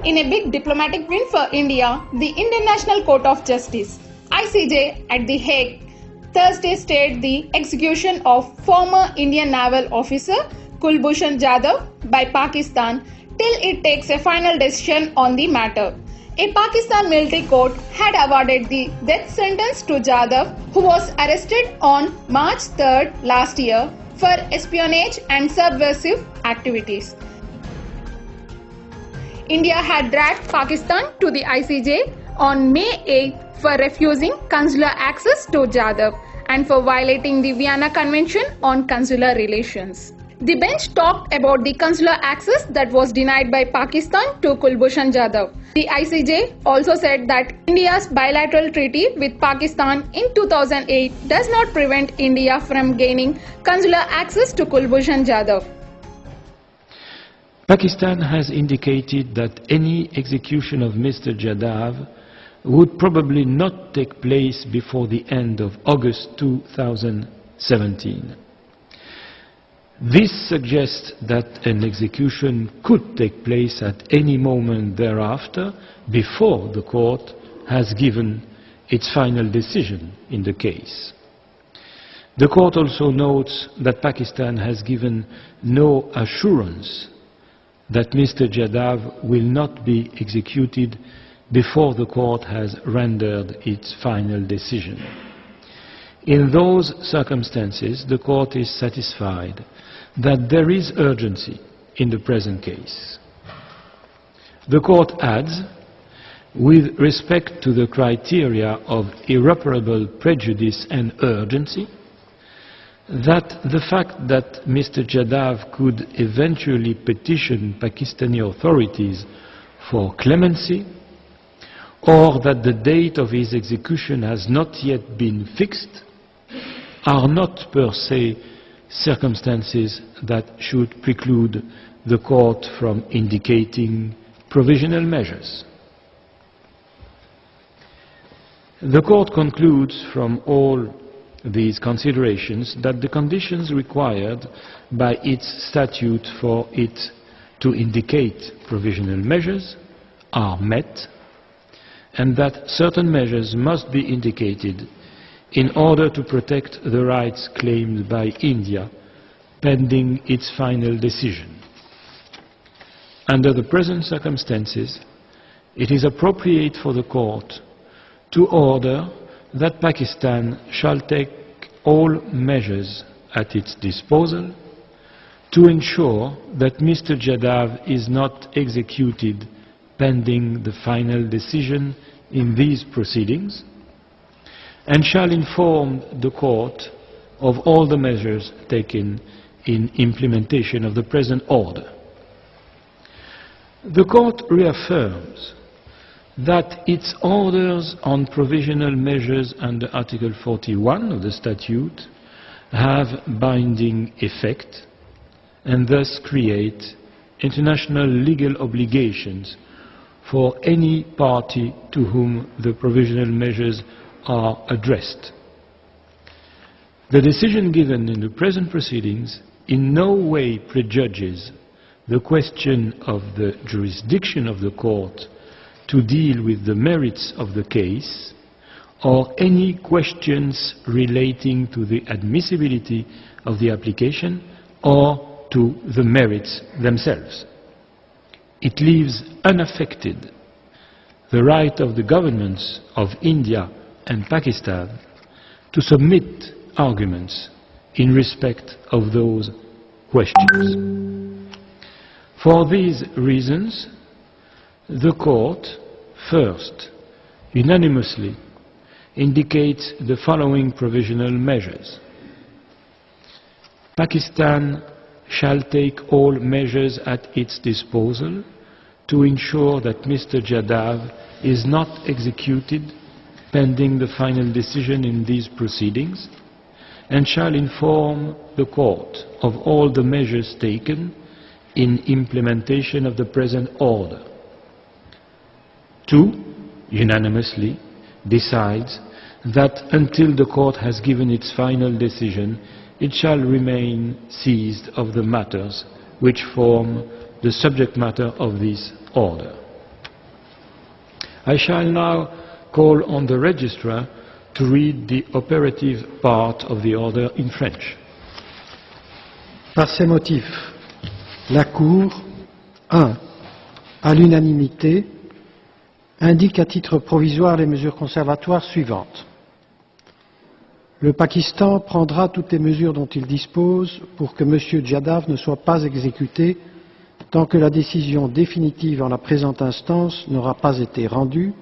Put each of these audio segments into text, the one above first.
In a big diplomatic win for India, the International Court of Justice (ICJ) at The Hague Thursday stayed the execution of former Indian naval officer Kulbhushan Jadhav by Pakistan till it takes a final decision on the matter. A Pakistan military court had awarded the death sentence to Jadhav, who was arrested on March 3rd last year for espionage and subversive activities. India had dragged Pakistan to the ICJ on May 8th for refusing consular access to Jadhav and for violating the Vienna Convention on Consular Relations. The bench talked about the consular access that was denied by Pakistan to Kulbhushan Jadhav. The ICJ also said that India's bilateral treaty with Pakistan in 2008 does not prevent India from gaining consular access to Kulbhushan Jadhav. Pakistan has indicated that any execution of Mr. Jadhav would probably not take place before the end of August 2017. This suggests that an execution could take place at any moment thereafter, before the court has given its final decision in the case. The court also notes that Pakistan has given no assurance that Mr. Jadhav will not be executed before the court has rendered its final decision. In those circumstances, the court is satisfied that there is urgency in the present case. The court adds, with respect to the criteria of irreparable prejudice and urgency, that the fact that Mr. Jadhav could eventually petition Pakistani authorities for clemency, or that the date of his execution has not yet been fixed, are not per se circumstances that should preclude the court from indicating provisional measures. The court concludes from all these considerations that the conditions required by its statute for it to indicate provisional measures are met, and that certain measures must be indicated in order to protect the rights claimed by India pending its final decision. Under the present circumstances, it is appropriate for the court to order that Pakistan shall take all measures at its disposal to ensure that Mr. Jadhav is not executed pending the final decision in these proceedings, and shall inform the court of all the measures taken in implementation of the present order. The court reaffirms that its orders on provisional measures under Article 41 of the statute have binding effect and thus create international legal obligations for any party to whom the provisional measures are addressed. The decision given in the present proceedings in no way prejudges the question of the jurisdiction of the court to deal with the merits of the case, or any questions relating to the admissibility of the application or to the merits themselves. It leaves unaffected the right of the governments of India and Pakistan to submit arguments in respect of those questions. For these reasons, the court first unanimously indicates the following provisional measures. Pakistan shall take all measures at its disposal to ensure that Mr. Jadhav is not executed pending the final decision in these proceedings, and shall inform the court of all the measures taken in implementation of the present order. 2. Unanimously decides that until the court has given its final decision, it shall remain seized of the matters which form the subject matter of this order. I shall now call on the registrar to read the operative part of the order in French. Par ces motifs, la Cour, 1. À l'unanimité, indique à titre provisoire les mesures conservatoires suivantes. Le Pakistan prendra toutes les mesures dont il dispose pour que M. Jadhav ne soit pas exécuté tant que la décision définitive en la présente instance n'aura pas été rendue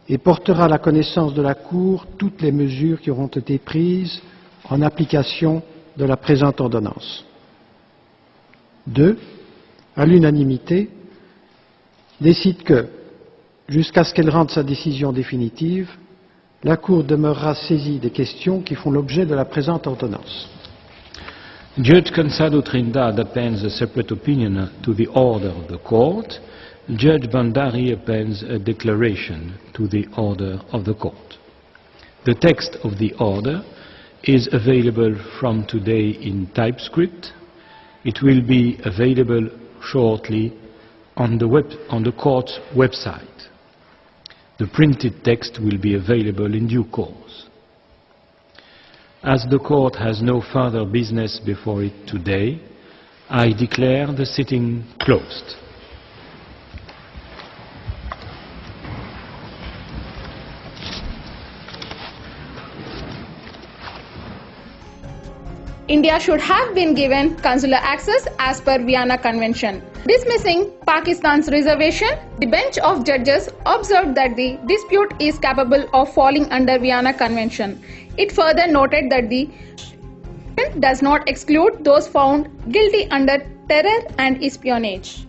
et portera à la connaissance de la Cour toutes les mesures qui auront été prises en application de la présente ordonnance. 2. À l'unanimité, décide que, jusqu'à ce qu'elle rende sa décision définitive, la Cour demeurera saisie des questions qui font l'objet de la présente ordonnance. Judge Cansado Trindade appends a separate opinion to the order of the court. Judge Bandari appends a declaration to the order of the court. The text of the order is available from today in TypeScript. It will be available shortly on the court's website. The printed text will be available in due course. As the court has no further business before it today, I declare the sitting closed. India should have been given consular access as per Vienna Convention. Dismissing Pakistan's reservation, the bench of judges observed that the dispute is capable of falling under Vienna Convention. It further noted that the does not exclude those found guilty under terror and espionage.